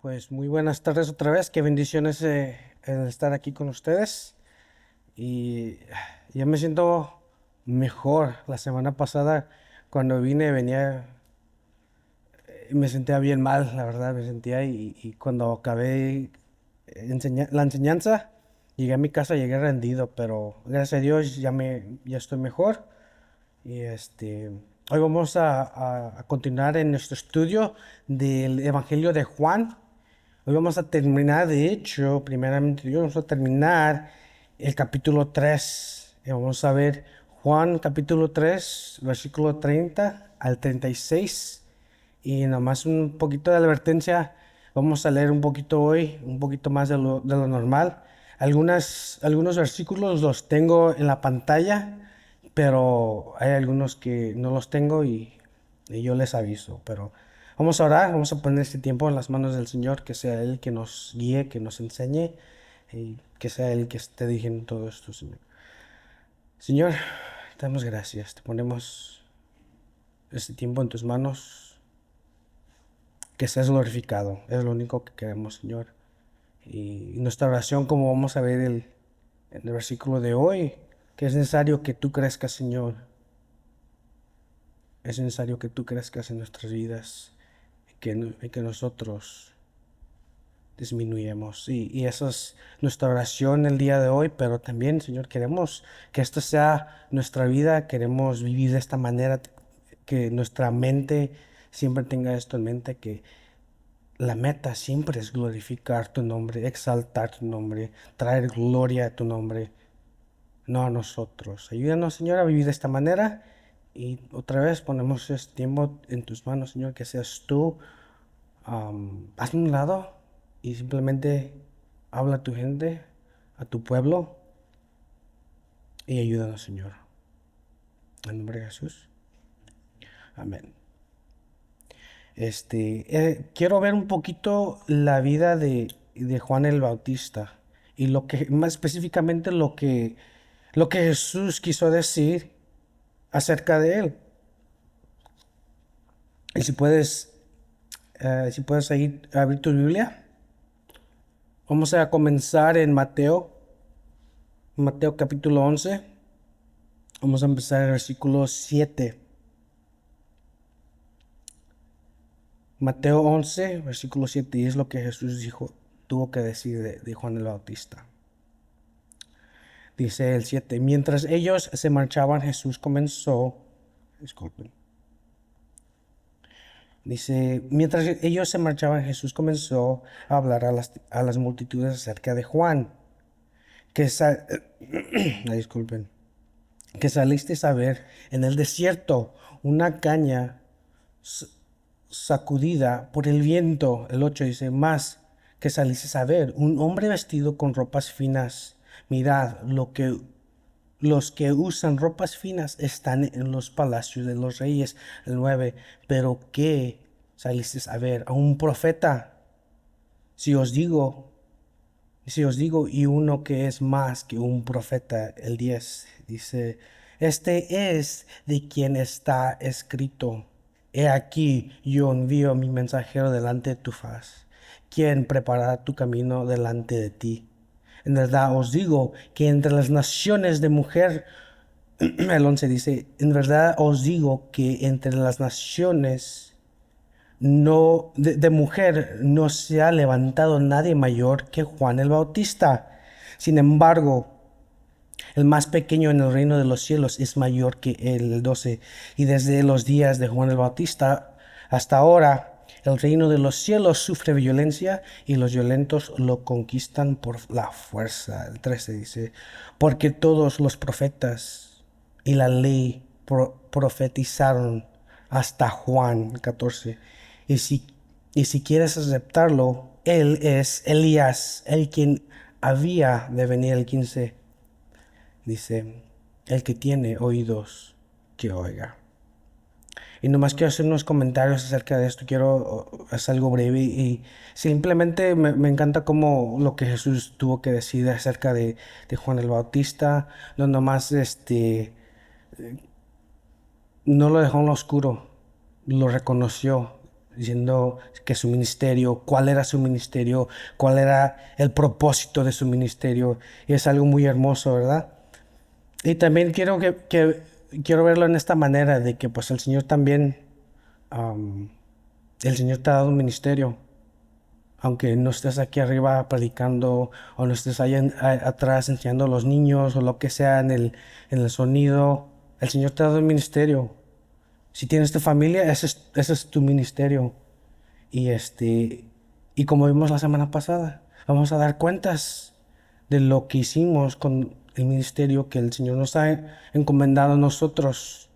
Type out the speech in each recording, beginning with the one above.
Pues muy buenas tardes otra vez. Qué bendiciones el estar aquí con ustedes. Y ya me siento mejor. La semana pasada, cuando me sentía bien mal, la verdad, me sentía. Y cuando acabé la enseñanza, llegué a mi casa, llegué rendido, pero gracias a Dios ya estoy mejor. Y hoy vamos a continuar en nuestro estudio del Evangelio de Juan. Hoy vamos a terminar, de hecho, primeramente Dios, vamos a terminar el capítulo 3. Vamos a ver Juan capítulo 3, versículo 30 al 36. Y nomás un poquito de advertencia, vamos a leer un poquito hoy, un poquito más de lo normal. Algunos versículos los tengo en la pantalla, pero hay algunos que no los tengo y yo les aviso. Pero vamos a orar, vamos a poner este tiempo en las manos del Señor, que sea Él que nos guíe, que nos enseñe y que sea Él que esté dirigiendo todo esto, Señor. Señor, te damos gracias, te ponemos este tiempo en tus manos, que seas glorificado, es lo único que queremos, Señor. Y nuestra oración, como vamos a ver en el versículo de hoy, que es necesario que tú crezcas, Señor. Es necesario que tú crezcas en nuestras vidas y que nosotros disminuyamos. Y esa es nuestra oración el día de hoy, pero también, Señor, queremos que esta sea nuestra vida, queremos vivir de esta manera, que nuestra mente siempre tenga esto en mente, que la meta siempre es glorificar tu nombre, exaltar tu nombre, traer gloria a tu nombre, no a nosotros. Ayúdanos, Señor, a vivir de esta manera. Y otra vez ponemos este tiempo en tus manos, Señor, que seas tú. Hazme un lado y simplemente habla a tu gente, a tu pueblo, y ayúdanos, Señor. En nombre de Jesús. Amén. Quiero ver un poquito la vida de Juan el Bautista y más específicamente lo que Jesús quiso decir acerca de él. Y si puedes ahí abrir tu Biblia, vamos a comenzar en Mateo capítulo 11. Vamos a empezar en el versículo 7. Mateo 11, versículo 7, y es lo que Jesús tuvo que decir de Juan el Bautista. Dice el 7, mientras ellos se marchaban, mientras ellos se marchaban, Jesús comenzó a hablar a las multitudes acerca de Juan, que, disculpen, que salisteis a ver en el desierto una caña sacudida por el viento. El 8 dice, más que salisteis a ver un hombre vestido con ropas finas. Mirad, los que usan ropas finas están en los palacios de los reyes. El 9, pero ¿qué salisteis a ver? A un profeta. Si os digo, y uno que es más que un profeta. El 10 dice, este es de quien está escrito. He aquí, yo envío a mi mensajero delante de tu faz, quien preparará tu camino delante de ti. En verdad os digo que entre las naciones de mujer, el 11 dice, en verdad os digo que entre las naciones de mujer no se ha levantado nadie mayor que Juan el Bautista. Sin embargo, el más pequeño en el reino de los cielos es mayor que él. El 12. Y desde los días de Juan el Bautista hasta ahora, el reino de los cielos sufre violencia y los violentos lo conquistan por la fuerza. El 13 dice, porque todos los profetas y la ley profetizaron hasta Juan. 14. Y si quieres aceptarlo, él es Elías, el quien había de venir. El 15 dice, el que tiene oídos, que oiga. Y nomás quiero hacer unos comentarios acerca de esto. Quiero hacer algo breve y simplemente me encanta como lo que Jesús tuvo que decir acerca de Juan el Bautista. No nomás no lo dejó en lo oscuro, lo reconoció. diciendo que su ministerio, cuál era su ministerio, cuál era el propósito de su ministerio. Y es algo muy hermoso, ¿verdad? Y también quiero verlo en esta manera, de que pues el Señor también, am, el Señor te ha dado un ministerio. Aunque no estés aquí arriba predicando o no estés allá atrás enseñando a los niños o lo que sea en el sonido, el Señor te ha dado un ministerio. Si tienes tu familia, ese es tu ministerio. Y y como vimos la semana pasada, vamos a dar cuentas de lo que hicimos con el ministerio que el Señor nos ha encomendado a nosotros.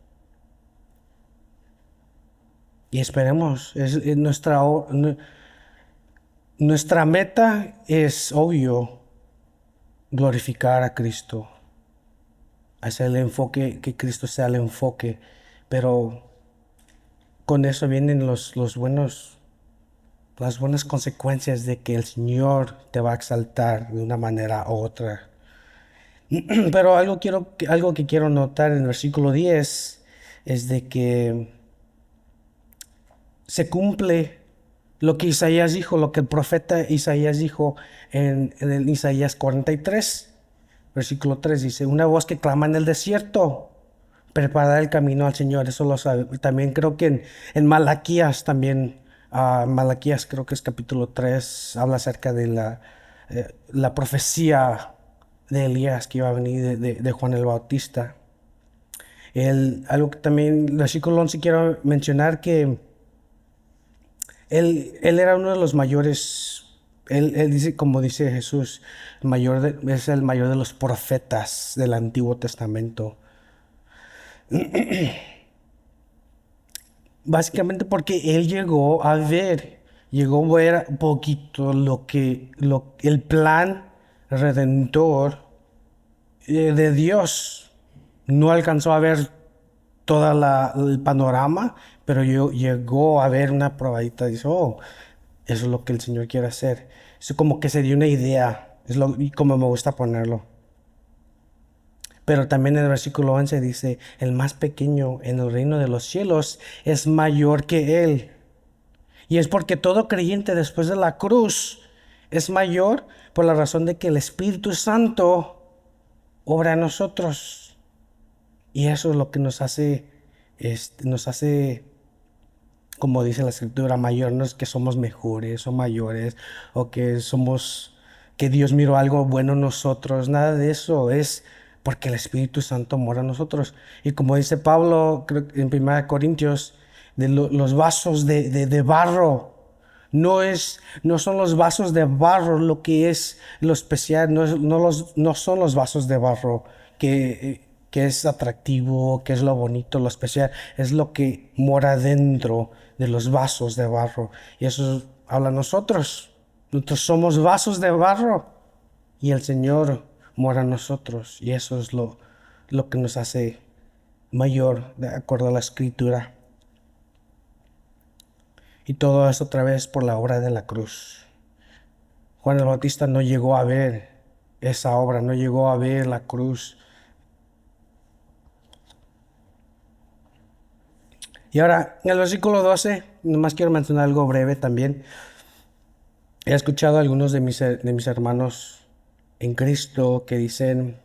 Y esperemos, nuestra meta es obvio, glorificar a Cristo, hacer el enfoque, que Cristo sea el enfoque, pero con eso vienen las buenas consecuencias de que el Señor te va a exaltar de una manera u otra. Pero algo que quiero notar en el versículo 10 es de que se cumple lo que Isaías dijo, lo que el profeta Isaías dijo en el Isaías 43, versículo 3 dice: una voz que clama en el desierto, preparar el camino al Señor. Eso lo sabe. También creo que en Malaquías también, Malaquías creo que es capítulo 3, habla acerca de la profecía de Elías que iba a venir de Juan el Bautista. Algo que también, el versículo 11 quiero mencionar que él era uno de los mayores, él dice, como dice Jesús, es el mayor de los profetas del Antiguo Testamento. Básicamente porque él llegó a ver un poquito el plan redentor de Dios. No alcanzó a ver todo el panorama, pero llegó a ver una probadita. Dice: oh, eso es lo que el Señor quiere hacer. Eso como que se dio una idea, y como me gusta ponerlo. Pero también en el versículo 11 dice: el más pequeño en el reino de los cielos es mayor que él. Y es porque todo creyente después de la cruz es mayor por la razón de que el Espíritu Santo obra en nosotros. Y eso es lo que nos hace, como dice la Escritura, mayor. No es que somos mejores o mayores o que Dios miró algo bueno en nosotros. Nada de eso. Es porque el Espíritu Santo mora en nosotros. Y como dice Pablo, creo que en 1 Corintios, los vasos de barro. No son los vasos de barro lo que es lo especial. No son los vasos de barro que es atractivo, que es lo bonito, lo especial. Es lo que mora dentro de los vasos de barro. Y eso habla a nosotros. Nosotros somos vasos de barro y el Señor mora en nosotros. Y eso es lo que nos hace mayor, de acuerdo a la Escritura. Y todo eso otra vez por la obra de la cruz. Juan el Bautista no llegó a ver esa obra, no llegó a ver la cruz. Y ahora, en el versículo 12, nomás quiero mencionar algo breve también. He escuchado a algunos de mis hermanos en Cristo que dicen,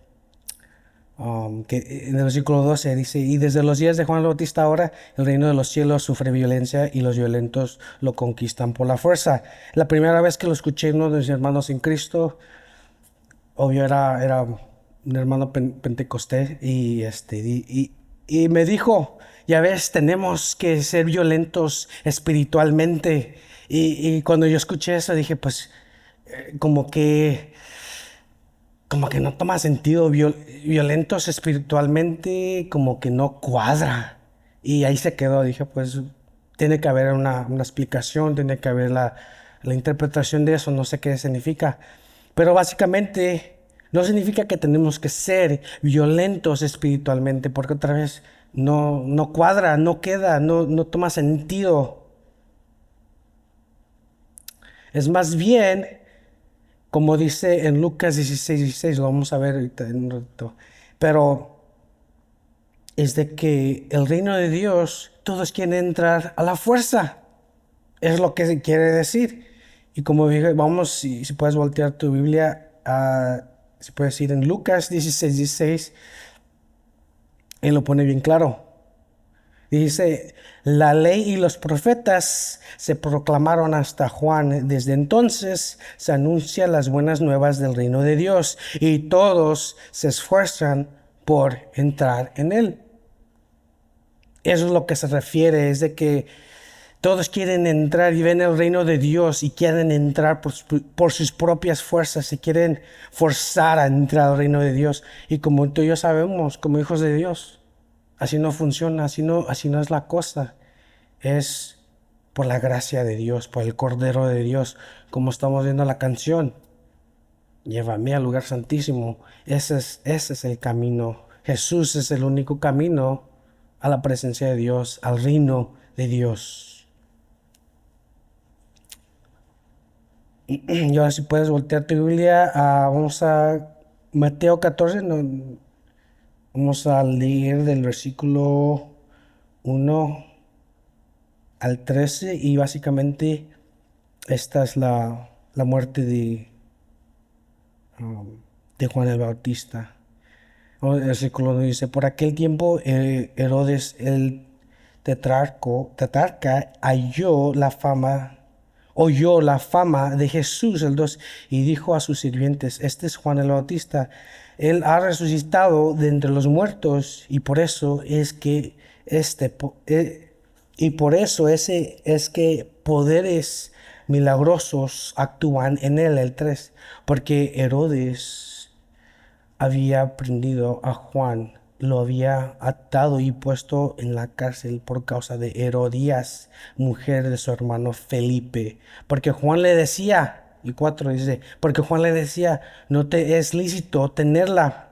que en el versículo 12 dice: y desde los días de Juan el Bautista ahora, el reino de los cielos sufre violencia y los violentos lo conquistan por la fuerza. La primera vez que lo escuché uno de mis hermanos en Cristo, obvio era un hermano pentecostés, y me dijo: ya ves, tenemos que ser violentos espiritualmente. Y cuando yo escuché eso dije, pues, como que no toma sentido. Violentos espiritualmente, como que no cuadra. Y ahí se quedó. Dije, pues tiene que haber una explicación, tiene que haber la interpretación de eso. No sé qué significa, pero básicamente no significa que tenemos que ser violentos espiritualmente, porque otra vez no cuadra, no queda, no toma sentido. Es más bien, como dice en Lucas 16:16, lo vamos a ver ahorita en un rato, pero es de que el reino de Dios, todos quieren entrar a la fuerza. Es lo que se quiere decir. Y como dije, vamos, si puedes voltear tu Biblia, si puedes ir en Lucas 16:16, él lo pone bien claro. Dice, la ley y los profetas se proclamaron hasta Juan. Desde entonces se anuncian las buenas nuevas del reino de Dios y todos se esfuerzan por entrar en él. Eso es lo que se refiere, es de que todos quieren entrar y ven el reino de Dios y quieren entrar por sus propias fuerzas, se quieren forzar a entrar al reino de Dios. Y como tú y yo sabemos, como hijos de Dios, así no funciona, así no es la cosa. Es por la gracia de Dios, por el Cordero de Dios, como estamos viendo la canción. Llévame al lugar santísimo. Ese es el camino. Jesús es el único camino a la presencia de Dios, al reino de Dios. Y ahora si puedes voltear tu Biblia, vamos a Mateo 14, vamos a leer del versículo 1 al 13 y básicamente esta es la muerte de Juan el Bautista. El versículo 1 dice, por aquel tiempo Herodes el tetrarca oyó la fama de Jesús el 2 y dijo a sus sirvientes, este es Juan el Bautista, él ha resucitado de entre los muertos y por eso es que ese es que poderes milagrosos actúan en él, el 3, porque Herodes había prendido a Juan, lo había atado y puesto en la cárcel por causa de Herodías, mujer de su hermano Felipe. Porque Juan le decía, y 4 dice, porque Juan le decía, no te es lícito tenerla.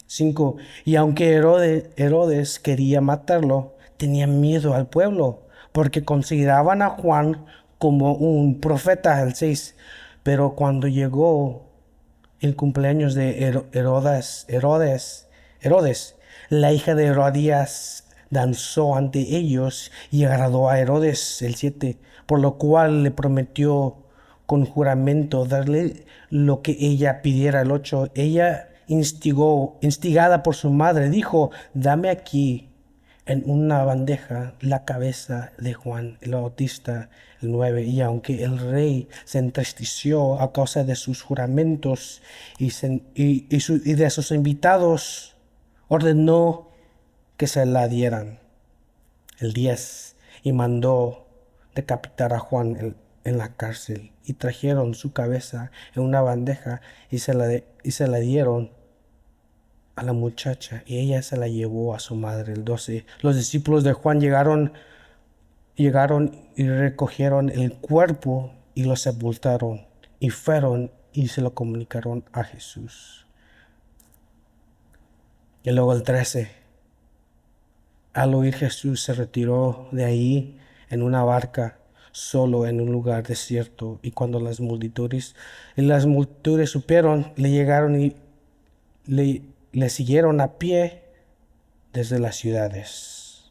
5. Y aunque Herodes quería matarlo, tenía miedo al pueblo, porque consideraban a Juan como un profeta, el 6. Pero cuando llegó el cumpleaños de Herodes, la hija de Herodías danzó ante ellos y agradó a Herodes, el 7, por lo cual le prometió con juramento darle lo que ella pidiera, el 8. Ella instigada por su madre, dijo, dame aquí en una bandeja la cabeza de Juan el Bautista, el 9. Y aunque el rey se entristeció a causa de sus juramentos y de sus invitados, ordenó que se la dieran, el 10, y mandó decapitar a Juan en la cárcel. Y trajeron su cabeza en una bandeja y se la dieron a la muchacha y ella se la llevó a su madre, el 12. Los discípulos de Juan llegaron y recogieron el cuerpo y lo sepultaron y fueron y se lo comunicaron a Jesús. Y luego el 13. Al oír Jesús se retiró de ahí en una barca solo en un lugar desierto, y cuando las multitudes supieron, le llegaron y le siguieron a pie desde las ciudades.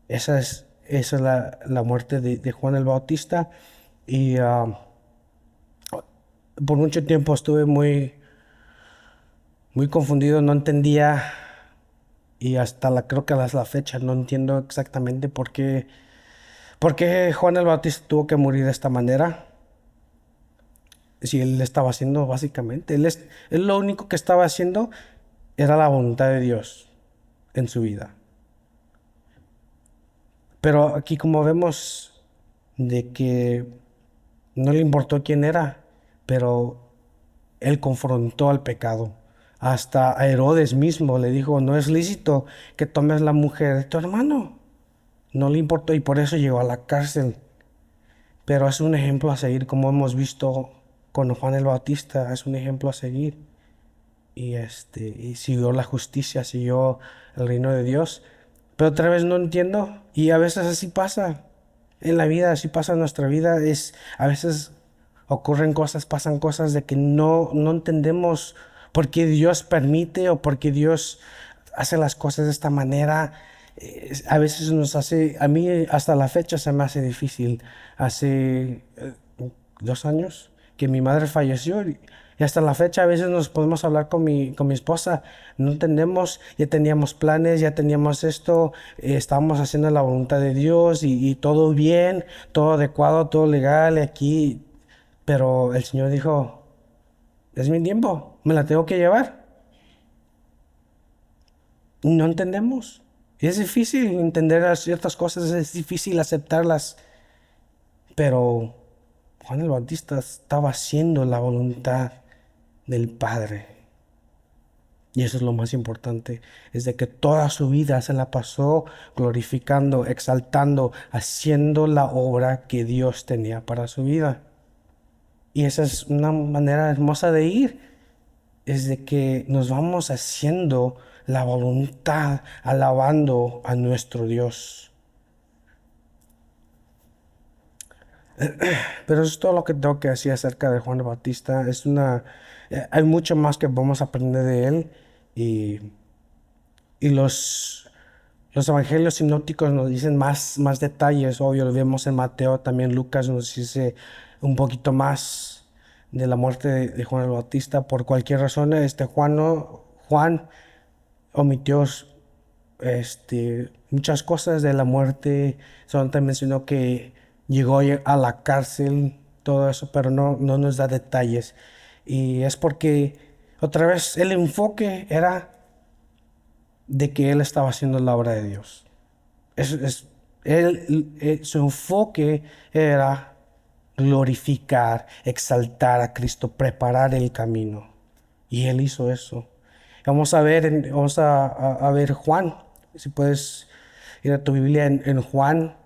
Esa es la muerte de Juan el Bautista. Y por mucho tiempo estuve muy, muy confundido, no entendía. Y hasta creo que hasta la fecha no entiendo exactamente por qué Juan el Bautista tuvo que morir de esta manera. Si él estaba haciendo básicamente, él lo único que estaba haciendo era la voluntad de Dios en su vida. Pero aquí como vemos de que no le importó quién era, pero él confrontó al pecado. Hasta a Herodes mismo le dijo, no es lícito que tomes la mujer de tu hermano. No le importó y por eso llegó a la cárcel. Pero es un ejemplo a seguir, como hemos visto con Juan el Bautista, es un ejemplo a seguir. Y siguió la justicia, siguió el reino de Dios. Pero otra vez no entiendo. Y a veces así pasa. En la vida, así pasa en nuestra vida. A veces ocurren cosas, pasan cosas de que no entendemos por qué Dios permite o por qué Dios hace las cosas de esta manera. A veces nos hace, a mí hasta la fecha se me hace difícil. Hace 2 años que mi madre falleció y hasta la fecha a veces nos podemos hablar con mi esposa. No entendemos, ya teníamos planes, ya teníamos esto, estábamos haciendo la voluntad de Dios y todo bien, todo adecuado, todo legal aquí. Pero el Señor dijo, es mi tiempo, me la tengo que llevar. No entendemos. Y es difícil entender ciertas cosas, es difícil aceptarlas, pero Juan el Bautista estaba haciendo la voluntad del Padre. Y eso es lo más importante, es de que toda su vida se la pasó glorificando, exaltando, haciendo la obra que Dios tenía para su vida. Y esa es una manera hermosa de ir, es de que nos vamos haciendo la voluntad, alabando a nuestro Dios. Pero eso es todo lo que tengo que decir acerca de Juan el Bautista. Hay mucho más que vamos a aprender de él y, y los evangelios sinópticos nos dicen más detalles. Obvio, lo vemos en Mateo, también Lucas nos dice un poquito más de la muerte de Juan el Bautista. Por cualquier razón, Juan omitió muchas cosas de la muerte. Solamente mencionó que llegó a la cárcel, todo eso, pero no nos da detalles. Y es porque otra vez el enfoque era de que él estaba haciendo la obra de Dios. Su enfoque era glorificar, exaltar a Cristo, preparar el camino. Y él hizo eso. Vamos a ver Juan. Si puedes ir a tu Biblia en Juan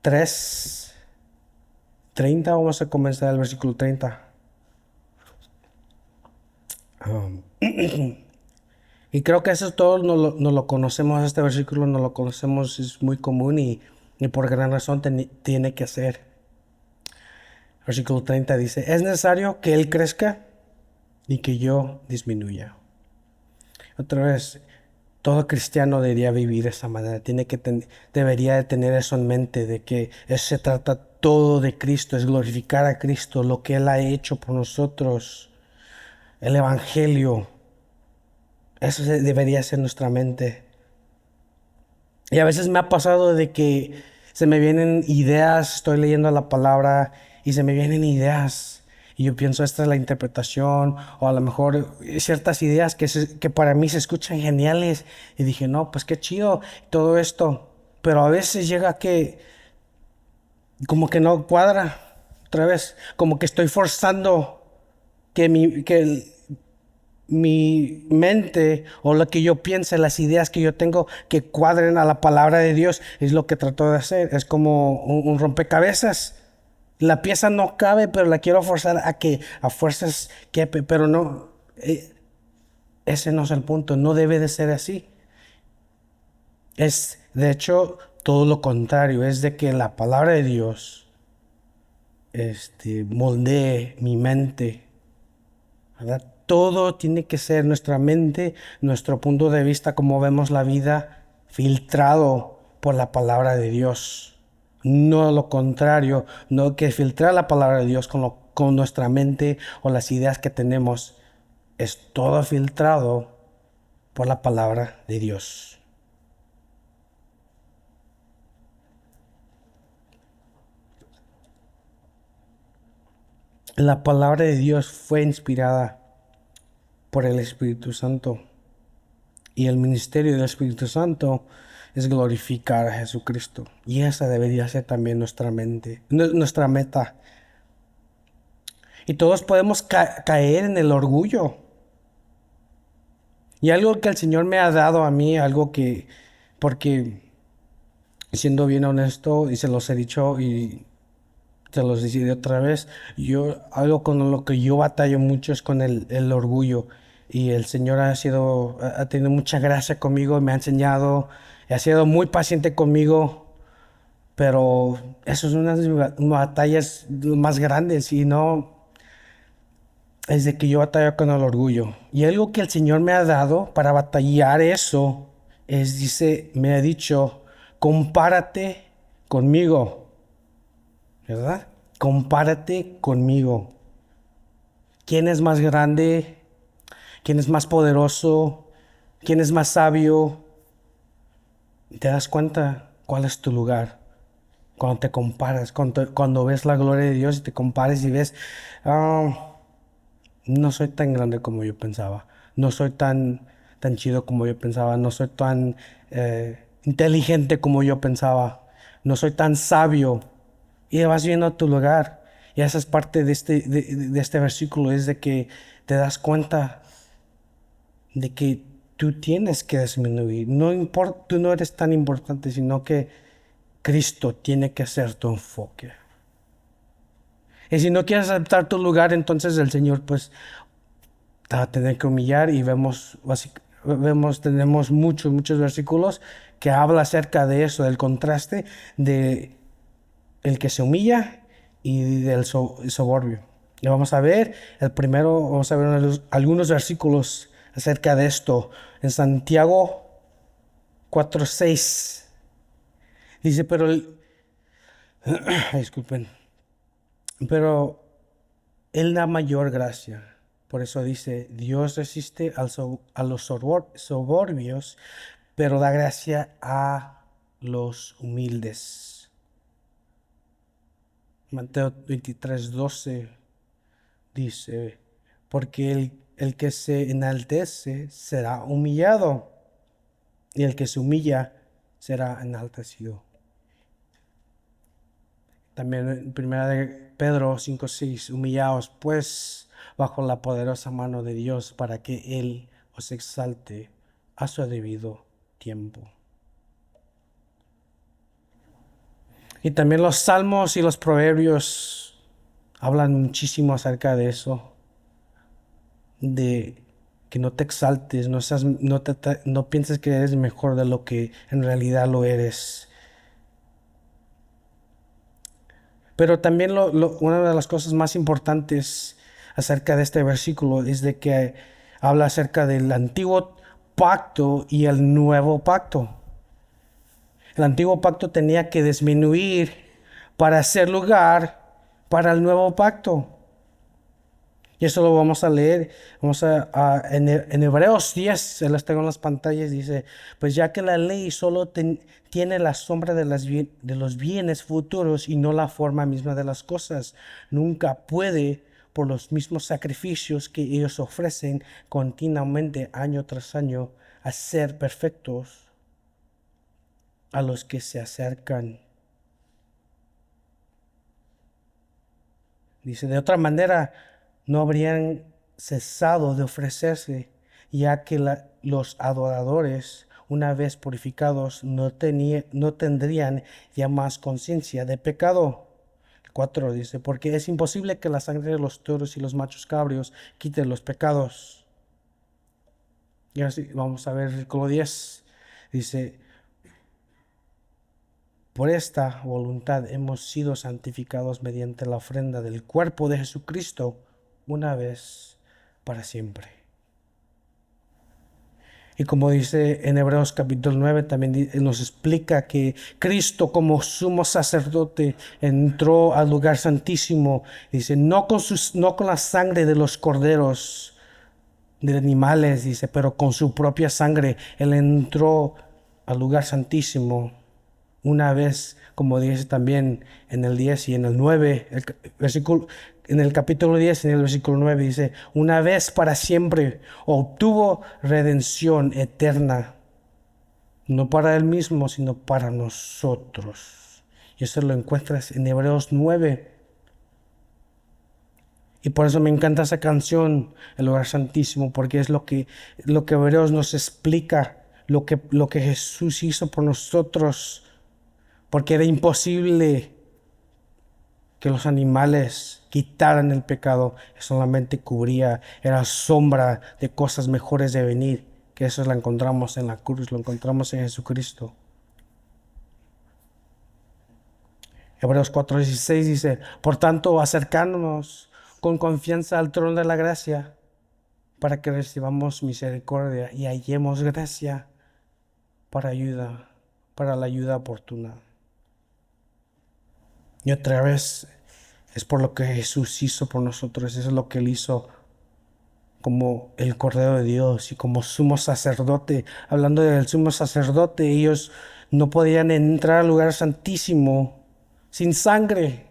3:30, vamos a comenzar el versículo 30. Um, y creo que eso todos no lo conocemos, este versículo no lo conocemos, es muy común y por gran razón tiene que ser. Versículo 30 dice, es necesario que Él crezca y que yo disminuya. Otra vez, todo cristiano debería vivir de esa manera, debería de tener eso en mente, de que se trata todo de Cristo, es glorificar a Cristo, lo que Él ha hecho por nosotros, el Evangelio. Eso debería ser nuestra mente. Y a veces me ha pasado de que se me vienen ideas, estoy leyendo la palabra y se me vienen ideas. Y yo pienso, esta es la interpretación, o a lo mejor ciertas ideas que para mí se escuchan geniales. Y dije, no, pues qué chido todo esto. Pero a veces llega que como que no cuadra otra vez, como que estoy forzando que mi mente o lo que yo piense, las ideas que yo tengo que cuadren a la palabra de Dios. Es lo que trato de hacer. Es como un rompecabezas. La pieza no cabe, pero la quiero forzar a que a fuerzas quepe, pero no. Ese no es el punto. No debe de ser así. Es, de hecho, todo lo contrario. Es de que la palabra de Dios moldee mi mente, ¿verdad? Todo tiene que ser nuestra mente, nuestro punto de vista, como vemos la vida, filtrado por la palabra de Dios. No lo contrario, no que filtrar la palabra de Dios con nuestra mente o las ideas que tenemos. Es todo filtrado por la palabra de Dios. La palabra de Dios fue inspirada por el Espíritu Santo. Y el ministerio del Espíritu Santo es glorificar a Jesucristo. Y esa debería ser también nuestra meta. Y todos podemos caer en el orgullo. Y algo que el Señor me ha dado a mí, porque siendo bien honesto, y se los he dicho y se los diré otra vez, algo con lo que yo batallo mucho es con el orgullo. Y el Señor ha tenido mucha gracia conmigo, me ha enseñado, ha sido muy paciente conmigo, pero eso es una de mis batallas más grandes y no es de que yo batallo con el orgullo. Y algo que el Señor me ha dado para batallar eso dice, me ha dicho, compárate conmigo, ¿verdad? Compárate conmigo. ¿Quién es más grande? ¿Quién es más poderoso? ¿Quién es más sabio? ¿Te das cuenta cuál es tu lugar? Cuando te comparas, cuando ves la gloria de Dios y te compares y ves, "Ah, no soy tan grande como yo pensaba, no soy tan chido como yo pensaba, no soy tan inteligente como yo pensaba, no soy tan sabio". Y vas viendo tu lugar. Y esa es parte de este versículo, es de que te das cuenta de que tú tienes que disminuir. No importa, tú no eres tan importante, sino que Cristo tiene que ser tu enfoque. Y si no quieres aceptar tu lugar, entonces el Señor pues te va a tener que humillar. Y tenemos muchos versículos que habla acerca de eso, del contraste de el que se humilla y del soberbio. Y vamos a ver, el primero, vamos a ver algunos versículos acerca de esto. En Santiago 4:6 dice, disculpen, pero Él da mayor gracia. Por eso dice, Dios resiste a los soberbios, pero da gracia a los humildes. Mateo 23:12 dice, porque el que se enaltece será humillado, y el que se humilla será enaltecido. También en 1 de Pedro 5:6, humillaos pues bajo la poderosa mano de Dios para que Él os exalte a su debido tiempo. Y también los salmos y los proverbios hablan muchísimo acerca de eso, de que no te exaltes, no pienses que eres mejor de lo que en realidad lo eres. Pero también una de las cosas más importantes acerca de este versículo es de que habla acerca del antiguo pacto y el nuevo pacto. El antiguo pacto tenía que disminuir para hacer lugar para el nuevo pacto. Y eso lo vamos a leer. En Hebreos 10, se las tengo en las pantallas, dice, pues ya que la ley solo tiene la sombra de los bienes futuros y no la forma misma de las cosas, nunca puede, por los mismos sacrificios que ellos ofrecen continuamente año tras año, hacer perfectos a los que se acercan. Dice, de otra manera, no habrían cesado de ofrecerse, ya que los adoradores, una vez purificados, no tendrían ya más conciencia de pecado. 4 dice, porque es imposible que la sangre de los toros y los machos cabrios quite los pecados. Y así vamos a ver el versículo 10. Dice, por esta voluntad hemos sido santificados mediante la ofrenda del cuerpo de Jesucristo una vez para siempre. Y como dice en Hebreos capítulo 9, también nos explica que Cristo como sumo sacerdote entró al lugar santísimo. Dice, no con la sangre de los corderos, de animales, dice, pero con su propia sangre. Él entró al lugar santísimo una vez, como dice también en el 10 y en el 9, en el capítulo 10, en el versículo 9 dice, una vez para siempre obtuvo redención eterna, no para él mismo, sino para nosotros. Y eso lo encuentras en Hebreos 9. Y por eso me encanta esa canción, El Lugar Santísimo, porque es lo que Hebreos nos explica, lo que Jesús hizo por nosotros. Porque era imposible que los animales quitaran el pecado, solamente cubría, era sombra de cosas mejores de venir, que eso lo encontramos en la cruz, lo encontramos en Jesucristo. Hebreos 4:16 dice, por tanto, acercándonos con confianza al trono de la gracia, para que recibamos misericordia y hallemos gracia para la ayuda oportuna. Y otra vez es por lo que Jesús hizo por nosotros, eso es lo que Él hizo como el Cordero de Dios y como sumo sacerdote. Hablando del sumo sacerdote, ellos no podían entrar al lugar santísimo sin sangre.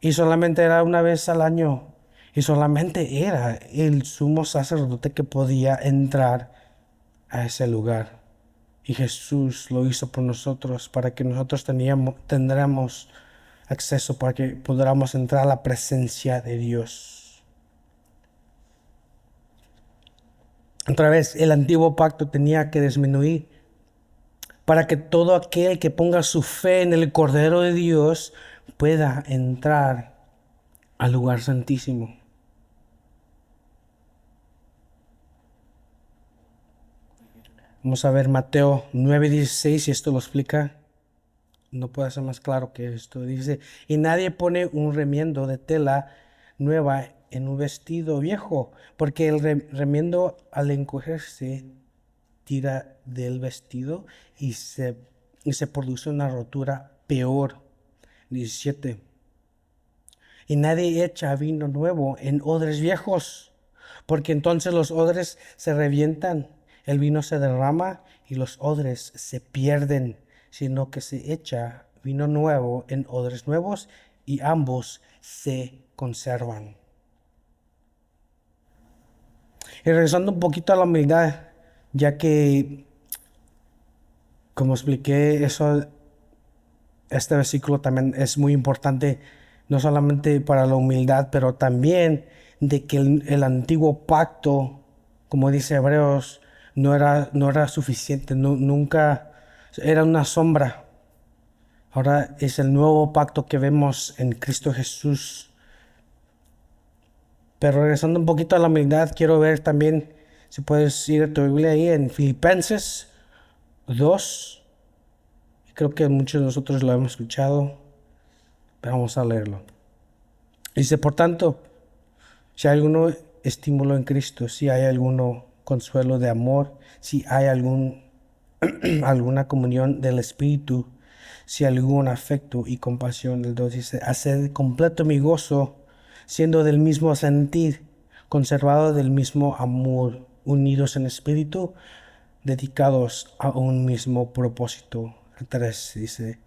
Y solamente era una vez al año. Y solamente era el sumo sacerdote que podía entrar a ese lugar. Y Jesús lo hizo por nosotros para que nosotros tendríamos acceso, para que podamos entrar a la presencia de Dios. Otra vez, el antiguo pacto tenía que disminuir para que todo aquel que ponga su fe en el Cordero de Dios pueda entrar al lugar santísimo. Vamos a ver Mateo 9:16 y esto lo explica. No puede ser más claro que esto. Dice, y nadie pone un remiendo de tela nueva en un vestido viejo, porque el remiendo al encogerse tira del vestido y se produce una rotura peor. 17. Y nadie echa vino nuevo en odres viejos, porque entonces los odres se revientan, el vino se derrama y los odres se pierden, sino que se echa vino nuevo en odres nuevos y ambos se conservan. Y regresando un poquito a la humildad, ya que, como expliqué, este versículo también es muy importante, no solamente para la humildad, pero también de que el antiguo pacto, como dice Hebreos, no era suficiente, nunca era una sombra. Ahora es el nuevo pacto que vemos en Cristo Jesús. Pero regresando un poquito a la humildad, quiero ver también, si puedes ir a tu Biblia ahí en Filipenses 2. Creo que muchos de nosotros lo hemos escuchado, pero vamos a leerlo. Dice, por tanto, si hay alguno estímulo en Cristo, si hay alguno consuelo de amor, si hay alguna comunión del Espíritu, si algún afecto y compasión del Dios, dice, haced completo mi gozo, siendo del mismo sentir, conservado del mismo amor, unidos en espíritu, dedicados a un mismo propósito. El 3 dice,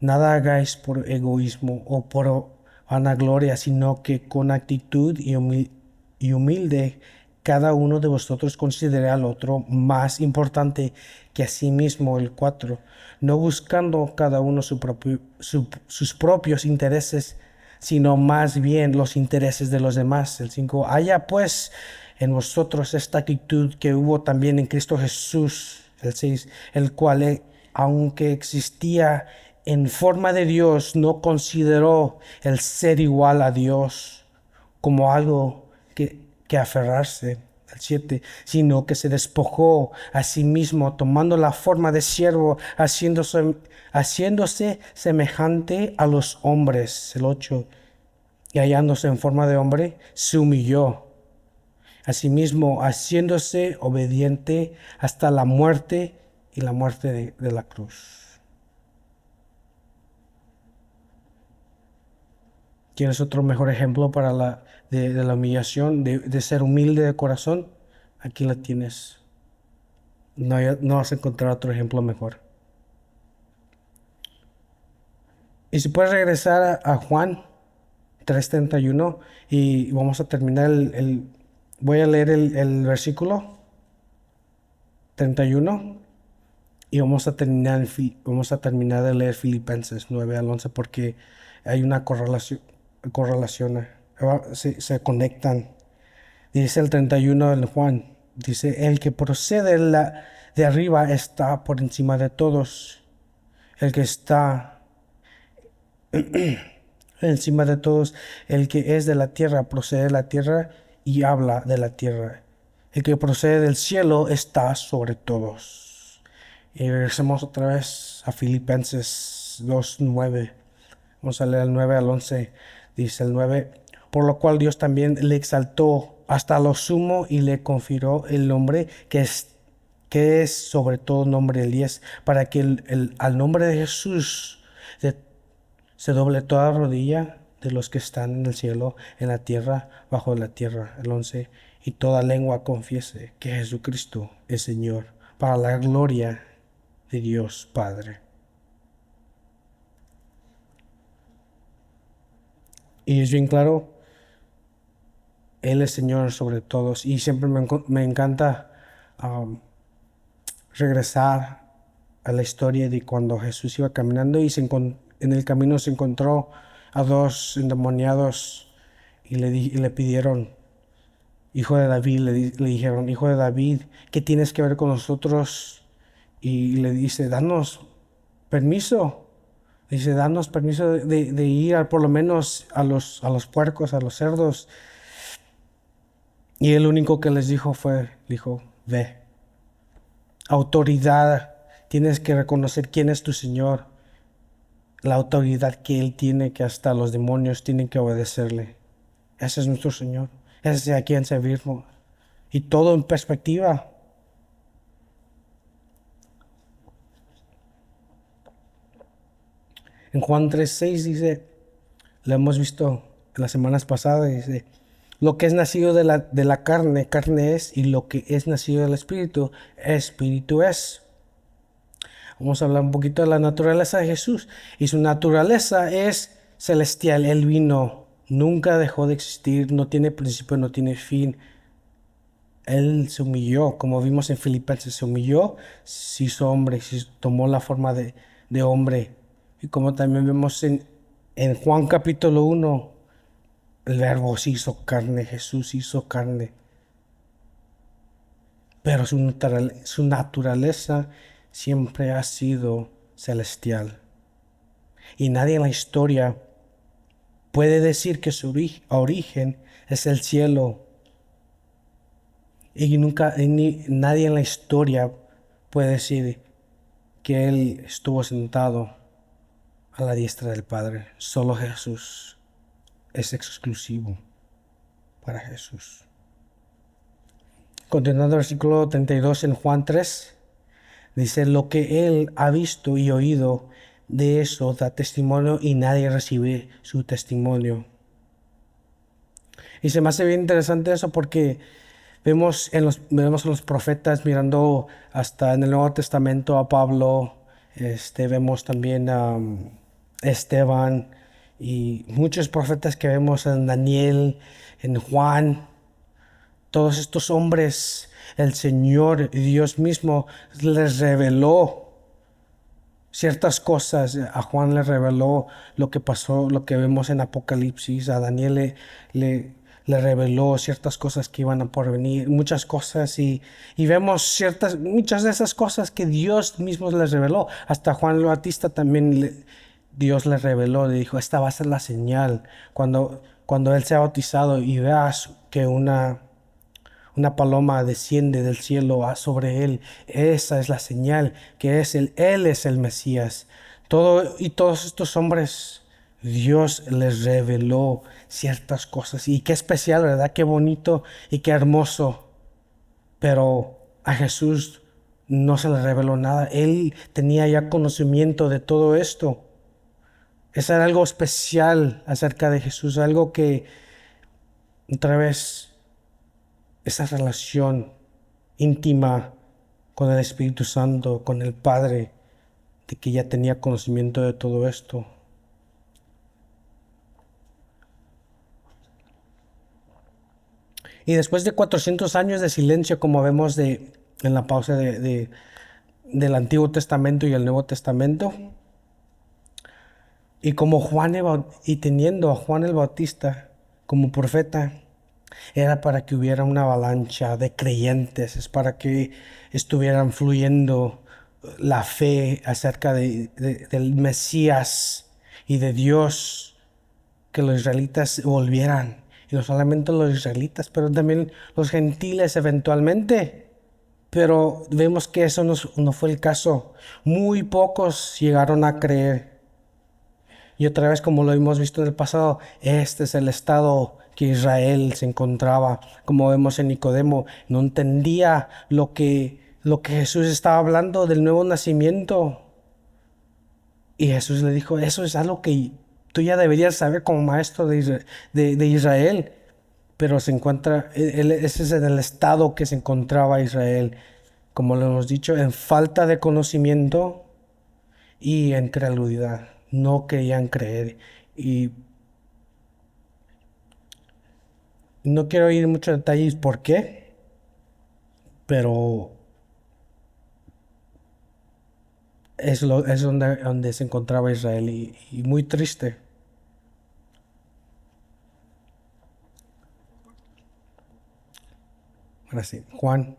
nada hagáis por egoísmo o por vanagloria, sino que con actitud y humilde cada uno de vosotros considere al otro más importante que a sí mismo. El 4, no buscando cada uno sus propios intereses, sino más bien los intereses de los demás. El 5, haya pues en vosotros esta actitud que hubo también en Cristo Jesús. El 6, el cual, aunque existía en forma de Dios, no consideró el ser igual a Dios como algo que aferrarse. El 7, sino que se despojó a sí mismo, tomando la forma de siervo, haciéndose semejante a los hombres. El 8, y hallándose en forma de hombre, se humilló a sí mismo, haciéndose obediente hasta la muerte y la muerte de la cruz. ¿Quieres otro mejor ejemplo de la humillación, de ser humilde de corazón? Aquí la tienes. No vas a encontrar otro ejemplo mejor. Y si puedes regresar a Juan 3:31 y vamos a terminar voy a leer el versículo 31 y vamos a terminar de leer Filipenses 9-11 porque hay una correlación, se conectan. Dice el 31 en Juan, dice, el que procede de arriba está por encima de todos. El que está encima de todos, el que es de la tierra, procede de la tierra y habla de la tierra. El que procede del cielo está sobre todos. Y regresemos otra vez a Filipenses 2:9. Vamos a leer el 9-11. Dice el 9, por lo cual Dios también le exaltó hasta lo sumo y le confirió el nombre que que es sobre todo nombre el 10, para que al nombre de Jesús se doble toda rodilla de los que están en el cielo, en la tierra, bajo la tierra. El 11, y toda lengua confiese que Jesucristo es Señor, para la gloria de Dios Padre. Y es bien claro, Él es Señor sobre todos. Y siempre me encanta regresar a la historia de cuando Jesús iba caminando y en el camino se encontró a dos endemoniados y le pidieron, hijo de David, le dijeron, hijo de David, ¿qué tienes que ver con nosotros? Y le dice, danos permiso. Dice, danos permiso de ir por lo menos a los puercos, a los cerdos. Y el único que les dijo, ve. Autoridad, tienes que reconocer quién es tu Señor. La autoridad que Él tiene, que hasta los demonios tienen que obedecerle. Ese es nuestro Señor. Ese es a quien servimos. Y todo en perspectiva. En Juan 3:6 dice, lo hemos visto en las semanas pasadas, dice, lo que es nacido de la carne, carne es, y lo que es nacido del Espíritu, Espíritu es. Vamos a hablar un poquito de la naturaleza de Jesús. Y su naturaleza es celestial. Él vino, nunca dejó de existir, no tiene principio, no tiene fin. Él se humilló, como vimos en Filipenses, se humilló, se hizo hombre, tomó la forma de hombre. Y como también vemos en Juan capítulo 1, el verbo se hizo carne, Jesús hizo carne. Pero su naturaleza siempre ha sido celestial. Y nadie en la historia puede decir que su origen es el cielo. Y nadie en la historia puede decir que Él estuvo sentado a la diestra del Padre. Solo Jesús es exclusivo para Jesús. Continuando el versículo 32 en Juan 3, dice, lo que Él ha visto y oído, de eso da testimonio y nadie recibe su testimonio. Y se me hace bien interesante eso porque vemos en los profetas, mirando hasta en el Nuevo Testamento a Pablo, vemos también a Esteban y muchos profetas que vemos en Daniel, en Juan. Todos estos hombres, el Señor y Dios mismo les reveló ciertas cosas. A Juan le reveló lo que pasó, lo que vemos en Apocalipsis. A Daniel le reveló ciertas cosas que iban a porvenir, muchas cosas, y vemos muchas de esas cosas que Dios mismo les reveló. Hasta Juan el Bautista también Dios le reveló, le dijo, esta va a ser la señal cuando él sea bautizado y veas que una paloma desciende del cielo sobre él. Esa es la señal que él es el Mesías. Todos estos hombres, Dios les reveló ciertas cosas. Y qué especial, ¿verdad? Qué bonito y qué hermoso. Pero a Jesús no se le reveló nada. Él tenía ya conocimiento de todo esto. Eso era algo especial acerca de Jesús. Algo que, otra vez, esa relación íntima con el Espíritu Santo, con el Padre, de que ya tenía conocimiento de todo esto. Y después de 400 años de silencio, como vemos en la pausa del Antiguo Testamento y el Nuevo Testamento, y como y teniendo a Juan el Bautista como profeta, era para que hubiera una avalancha de creyentes, es para que estuvieran fluyendo la fe acerca del Mesías y de Dios, que los israelitas volvieran. Y no solamente los israelitas, pero también los gentiles eventualmente. Pero vemos que eso no fue el caso. Muy pocos llegaron a creer. Y otra vez, como lo hemos visto en el pasado, este es el estado que Israel se encontraba. Como vemos en Nicodemo, no entendía lo que lo que Jesús estaba hablando del nuevo nacimiento. Y Jesús le dijo, eso es algo que tú ya deberías saber como maestro de Israel. Pero se encuentra, ese es el estado que se encontraba Israel, como lo hemos dicho, en falta de conocimiento y en credulidad. No querían creer. Y no quiero ir en muchos detalles por qué, pero es donde se encontraba Israel y muy triste. Ahora sí, Juan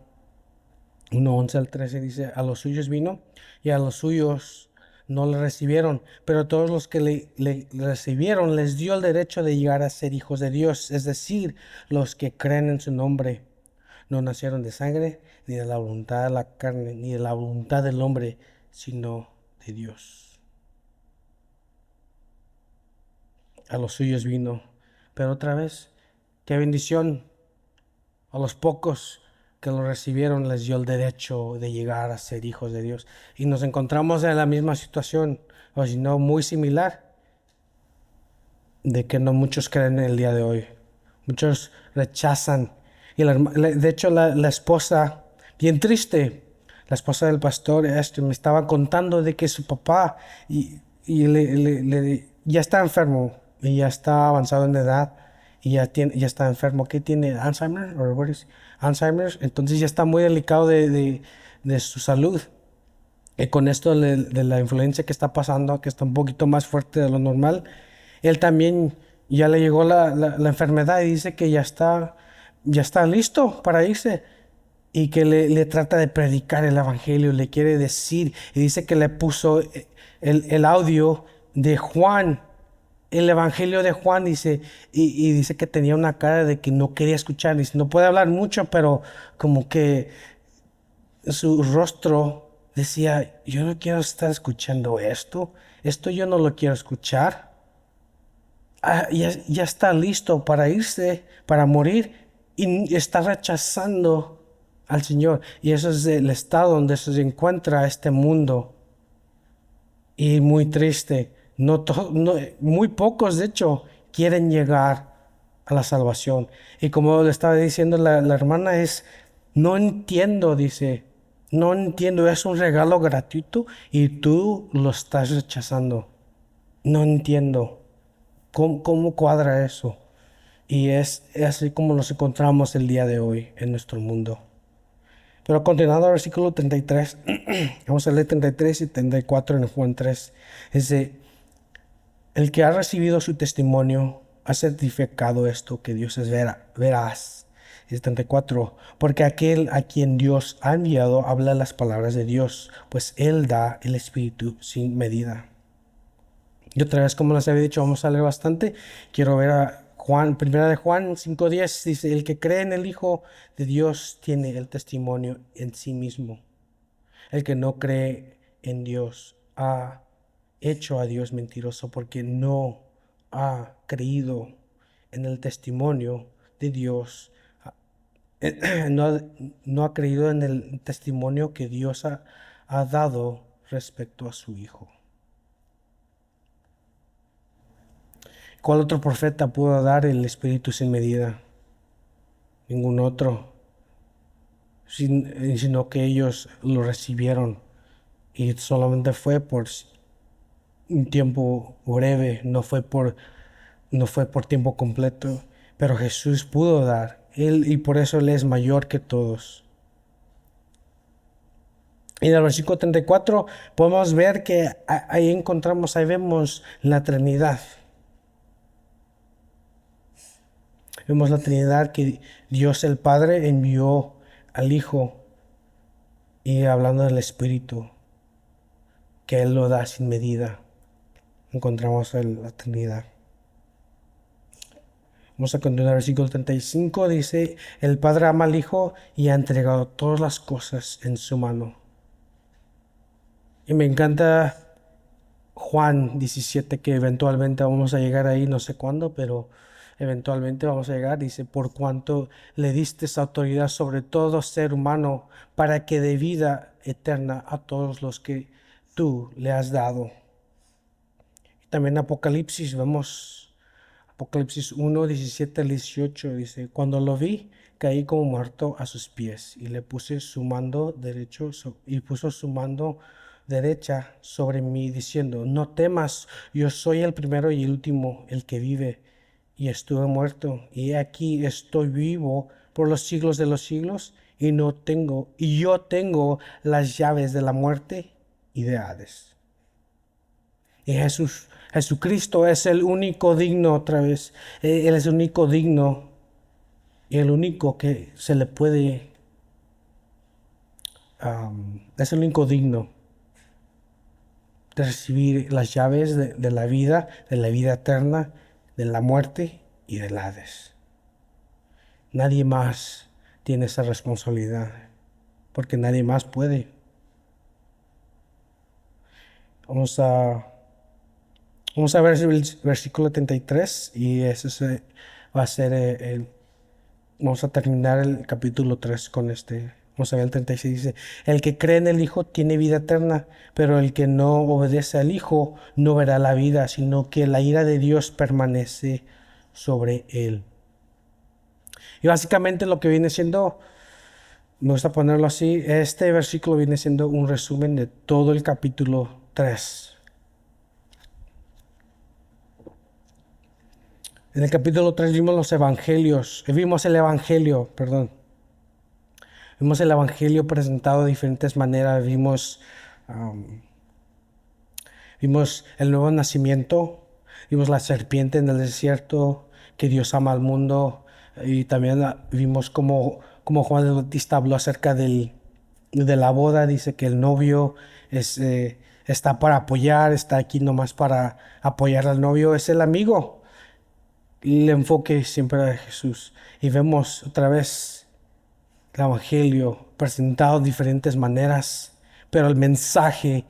1:11 al 13 dice, a los suyos vino y a los suyos no le recibieron, pero todos los que le recibieron les dio el derecho de llegar a ser hijos de Dios, es decir, los que creen en su nombre. No nacieron de sangre, ni de la voluntad de la carne, ni de la voluntad del hombre, sino de Dios. A los suyos vino, pero otra vez, qué bendición. A los pocos que lo recibieron les dio el derecho de llegar a ser hijos de Dios. Y nos encontramos en la misma situación, o si no, muy similar, de que no muchos creen en el día de hoy. Muchos rechazan. Y de hecho, la esposa, bien triste, la esposa del pastor, me estaba contando de que su papá ya está enfermo y ya está avanzado en edad y ya está enfermo. ¿Qué tiene? ¿Alzheimer? ¿O what is- Alzheimer? Entonces ya está muy delicado de su salud. Y con esto de la influencia que está pasando, que está un poquito más fuerte de lo normal, él también ya le llegó la enfermedad y dice que ya está listo para irse y que le trata de predicar el evangelio, le quiere decir y dice que le puso el audio de Juan, el evangelio de Juan, dice, y dice que tenía una cara de que no quería escuchar, dice, no puede hablar mucho, pero como que su rostro decía, yo no quiero estar escuchando esto yo no lo quiero escuchar. Ya está listo para irse, para morir, y está rechazando al Señor. Y eso es el estado donde se encuentra este mundo. Y muy triste. Muy pocos, de hecho, quieren llegar a la salvación. Y como le estaba diciendo la hermana, no entiendo, dice, no entiendo, es un regalo gratuito y tú lo estás rechazando. No entiendo. ¿Cómo cuadra eso? Y es así como nos encontramos el día de hoy en nuestro mundo. Pero continuando al versículo 33, vamos a leer 33 y 34 en Juan 3. Dice, el que ha recibido su testimonio ha certificado esto, que Dios es veraz. Y 34, porque aquel a quien Dios ha enviado habla las palabras de Dios, pues Él da el Espíritu sin medida. Y otra vez, como les había dicho, vamos a leer bastante. Quiero ver a Juan, primera de Juan 5:10, dice, el que cree en el Hijo de Dios tiene el testimonio en sí mismo. El que no cree en Dios ha hecho a Dios mentiroso porque no ha creído en el testimonio de Dios. No, no ha creído en el testimonio que Dios ha dado respecto a su Hijo. ¿Cuál otro profeta pudo dar el Espíritu sin medida? Ningún otro, sino que ellos lo recibieron y solamente fue por un tiempo breve, no fue por tiempo completo, pero Jesús pudo dar, Él, y por eso Él es mayor que todos. Y en el versículo 34 podemos ver que ahí vemos la Trinidad. Vemos la Trinidad que Dios el Padre envió al Hijo y hablando del Espíritu, que Él lo da sin medida. Encontramos la Trinidad. Vamos a continuar el versículo 35. Dice, el Padre ama al Hijo y ha entregado todas las cosas en su mano. Y me encanta Juan 17, que eventualmente vamos a llegar ahí, no sé cuándo, pero eventualmente vamos a llegar, dice, por cuanto le diste autoridad sobre todo ser humano para que dé vida eterna a todos los que tú le has dado. También Apocalipsis, vemos Apocalipsis 1, 17 al 18, dice, cuando lo vi, caí como muerto a sus pies y le puse su mando derecho y puso su mano derecha sobre mí diciendo, no temas, yo soy el primero y el último, el que vive y estuve muerto y aquí estoy vivo por los siglos de los siglos y yo tengo las llaves de la muerte y de Hades. Y Jesucristo es el único digno otra vez. Él es el único digno y el único que se le puede, es el único digno de recibir las llaves de la vida eterna, de la muerte y del Hades. Nadie más tiene esa responsabilidad, porque nadie más puede. Vamos a, vamos a ver el versículo 33 y ese va a ser vamos a terminar el capítulo 3 con este. Vamos a ver el 36. Dice, el que cree en el Hijo tiene vida eterna, pero el que no obedece al Hijo no verá la vida, sino que la ira de Dios permanece sobre él. Y básicamente lo que viene siendo, me gusta ponerlo así, este versículo viene siendo un resumen de todo el capítulo 3. En el capítulo 3 vimos el evangelio, perdón. Vimos el evangelio presentado de diferentes maneras, vimos el nuevo nacimiento, vimos la serpiente en el desierto, que Dios ama al mundo, y también vimos como Juan el Bautista habló acerca de la boda, dice que el novio está para apoyar, está aquí nomás para apoyar al novio, es el amigo. El enfoque siempre de Jesús. Y vemos otra vez el evangelio presentado de diferentes maneras, pero el mensaje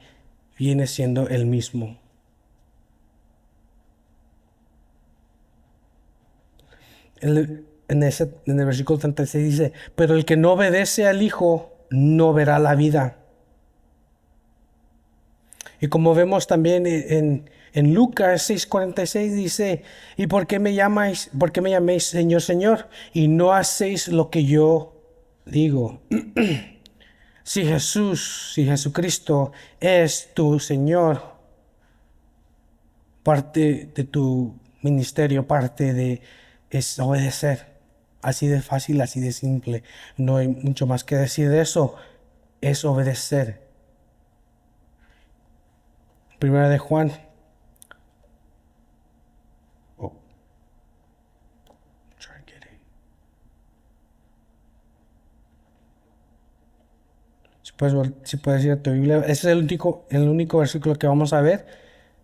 viene siendo el mismo. En el versículo 36 dice, pero el que no obedece al Hijo no verá la vida. Y como vemos también en Lucas 6:46 dice, ¿y por qué me llaméis Señor, Señor? Y no hacéis lo que yo digo. Si Jesucristo es tu Señor, parte de tu ministerio, es obedecer. Así de fácil, así de simple. No hay mucho más que decir de eso. Es obedecer. Primera de Juan. Oh, try and get it. Si puedes ir a tu Biblia. Ese es el único versículo que vamos a ver.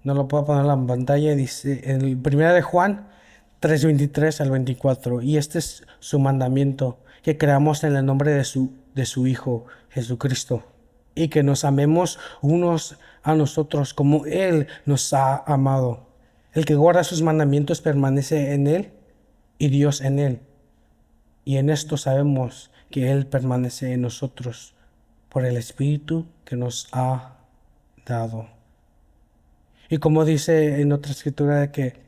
No lo puedo poner en la pantalla. Dice en Primera de Juan 3:23 al 24. Y este es su mandamiento, que creamos en el nombre de su Hijo Jesucristo, y que nos amemos unos a nosotros como Él nos ha amado. El que guarda sus mandamientos permanece en Él y Dios en Él. Y en esto sabemos que Él permanece en nosotros por el Espíritu que nos ha dado. Y como dice en otra escritura de que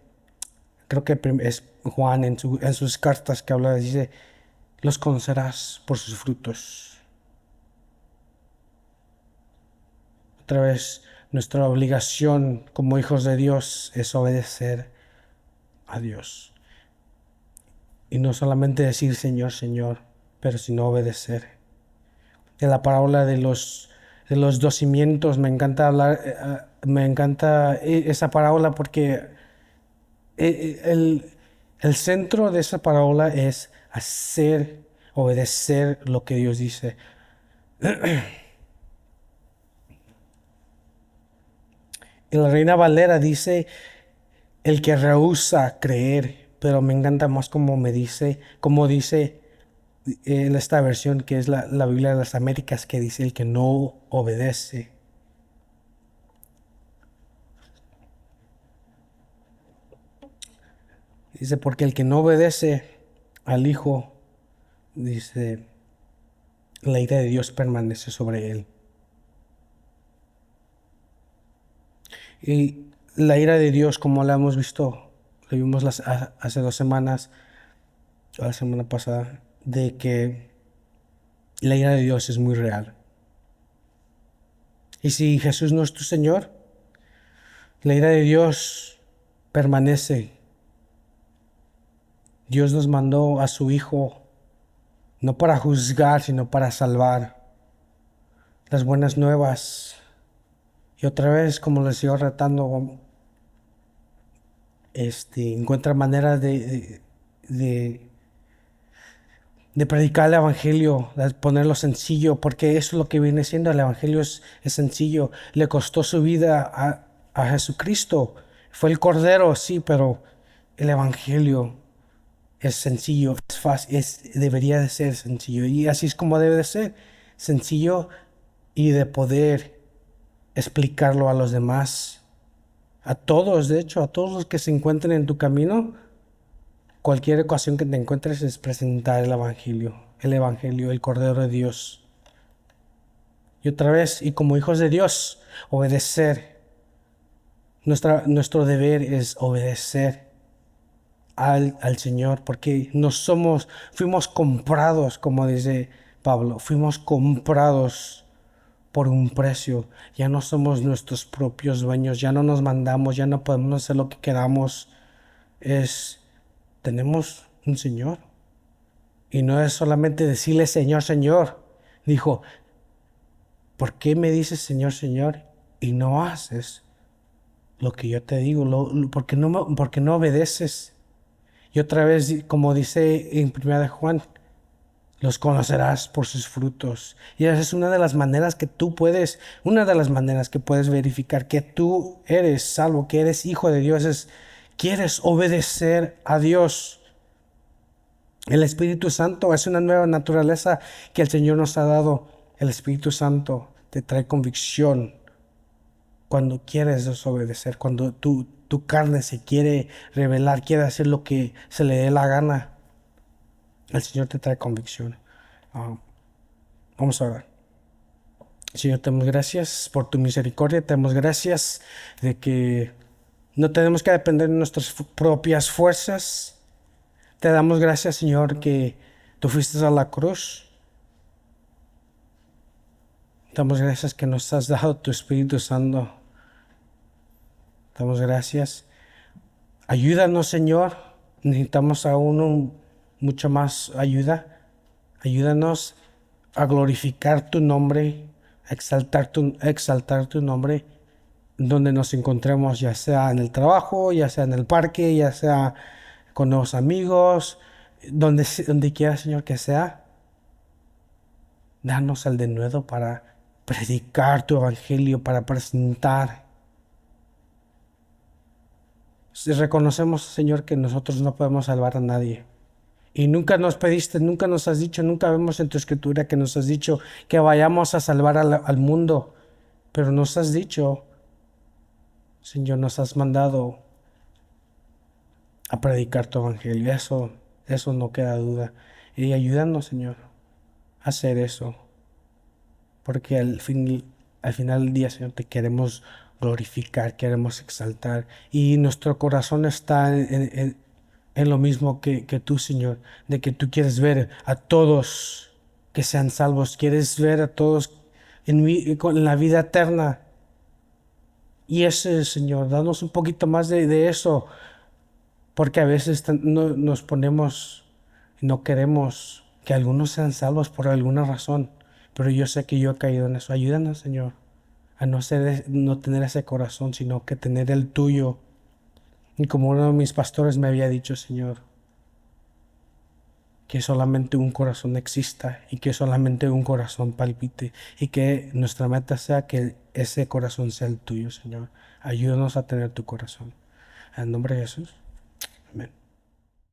creo que es Juan en sus cartas que habla, dice, los conocerás por sus frutos. Otra vez, nuestra obligación como hijos de Dios es obedecer a Dios. Y no solamente decir Señor, Señor, pero sino obedecer. En la parábola de los dos cimientos, me encanta hablar, me encanta esa parábola porque el centro de esa parábola es obedecer lo que Dios dice. Y la Reina Valera dice, el que rehúsa creer, pero me encanta más como dice en esta versión que es la Biblia de las Américas, que dice el que no obedece. Dice, porque el que no obedece al Hijo, dice, la ira de Dios permanece sobre él. Y la ira de Dios, como la hemos visto, lo vimos hace 2 semanas, o la semana pasada, de que la ira de Dios es muy real. Y si Jesús no es tu Señor, la ira de Dios permanece. Dios nos mandó a su Hijo no para juzgar, sino para salvar. Las buenas nuevas. Y otra vez, como les sigo retando, encuentra manera de predicar el Evangelio, de ponerlo sencillo, porque eso es lo que viene siendo. El Evangelio es sencillo. Le costó su vida a Jesucristo. Fue el Cordero, sí, pero el Evangelio es sencillo, es fácil, debería de ser sencillo. Y así es como debe de ser, sencillo y de poder explicarlo a los demás, a todos, de hecho, a todos los que se encuentren en tu camino. Cualquier ocasión que te encuentres es presentar el Evangelio, el Cordero de Dios. Y otra vez, y como hijos de Dios, obedecer. Nuestro deber es obedecer al Señor, porque fuimos comprados, como dice Pablo, fuimos comprados por un precio. Ya no somos nuestros propios dueños, ya no nos mandamos, ya no podemos hacer lo que queramos. Tenemos un Señor. Y no es solamente decirle Señor, Señor. Dijo, ¿por qué me dices Señor, Señor y no haces lo que yo te digo? ¿Por qué no obedeces? Y otra vez, como dice en 1 Juan, los conocerás por sus frutos. Y esa es una de las maneras que puedes verificar que tú eres salvo, que eres hijo de Dios, quieres obedecer a Dios. El Espíritu Santo es una nueva naturaleza que el Señor nos ha dado. El Espíritu Santo te trae convicción cuando quieres desobedecer, cuando tu carne se quiere rebelar, quiere hacer lo que se le dé la gana. El Señor te trae convicción. Vamos a orar. Señor, te damos gracias por tu misericordia, te damos gracias de que no tenemos que depender de nuestras propias fuerzas. Te damos gracias, Señor, que tú fuiste a la cruz. Te damos gracias que nos has dado tu Espíritu Santo. Te damos gracias. Ayúdanos, Señor. Necesitamos aún mucha más ayuda. Ayúdanos a glorificar tu nombre, a exaltar tu nombre donde nos encontremos, ya sea en el trabajo, ya sea en el parque, ya sea con nuevos amigos, donde quiera, Señor, que sea. Danos el denuedo para predicar tu evangelio, para presentar. Si reconocemos, Señor, que nosotros no podemos salvar a nadie. Y nunca nos pediste, nunca nos has dicho, nunca vemos en tu escritura que nos has dicho que vayamos a salvar al mundo. Pero nos has dicho, Señor, nos has mandado a predicar tu evangelio. Eso no queda duda. Y ayúdanos, Señor, a hacer eso. Porque al final del día, Señor, te queremos glorificar, queremos exaltar. Y nuestro corazón está en lo mismo que tú, Señor, de que tú quieres ver a todos que sean salvos, quieres ver a todos en la vida eterna. Y ese, Señor, danos un poquito más de eso, porque a veces nos ponemos, no queremos que algunos sean salvos por alguna razón, pero yo sé que yo he caído en eso. Ayúdanos, Señor, a no tener ese corazón, sino que tener el tuyo. Y como uno de mis pastores me había dicho, Señor, que solamente un corazón exista y que solamente un corazón palpite y que nuestra meta sea que ese corazón sea el tuyo, Señor. Ayúdanos a tener tu corazón. En nombre de Jesús. Amén.